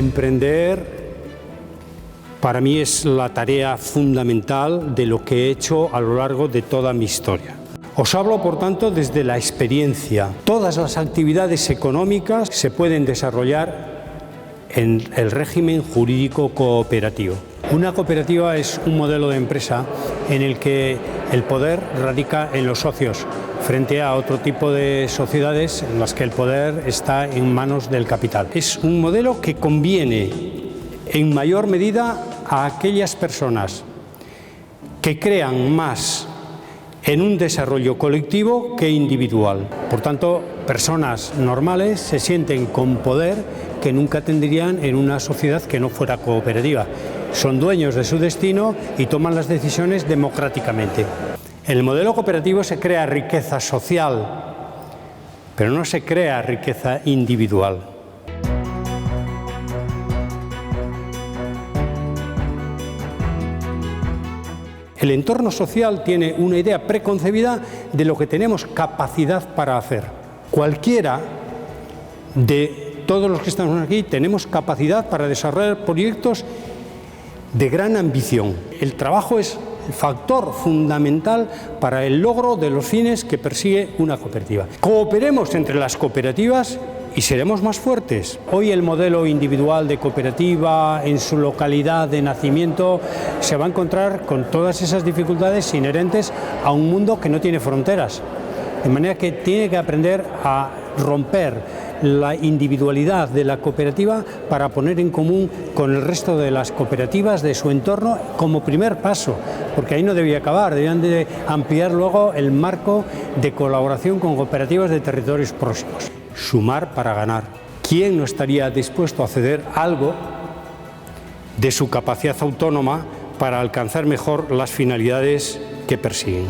Emprender para mí es la tarea fundamental de lo que he hecho a lo largo de toda mi historia. Os hablo, por tanto, desde la experiencia. Todas las actividades económicas se pueden desarrollar en el régimen jurídico cooperativo. Una cooperativa es un modelo de empresa en el que el poder radica en los socios, frente a otro tipo de sociedades en las que el poder está en manos del capital. Es un modelo que conviene en mayor medida a aquellas personas que crean más en un desarrollo colectivo que individual. Por tanto, personas normales se sienten con poder que nunca tendrían en una sociedad que no fuera cooperativa. Son dueños de su destino y toman las decisiones democráticamente. En el modelo cooperativo se crea riqueza social, pero no se crea riqueza individual. El entorno social tiene una idea preconcebida de lo que tenemos capacidad para hacer. Cualquiera de todos los que estamos aquí tenemos capacidad para desarrollar proyectos de gran ambición. El trabajo es el factor fundamental para el logro de los fines que persigue una cooperativa. Cooperemos entre las cooperativas y seremos más fuertes. Hoy el modelo individual de cooperativa en su localidad de nacimiento se va a encontrar con todas esas dificultades inherentes a un mundo que no tiene fronteras. De manera que tiene que aprender a romper la individualidad de la cooperativa para poner en común con el resto de las cooperativas de su entorno como primer paso, porque ahí no debía acabar, debían de ampliar luego el marco de colaboración con cooperativas de territorios próximos. Sumar para ganar. ¿Quién no estaría dispuesto a ceder algo de su capacidad autónoma para alcanzar mejor las finalidades que persiguen?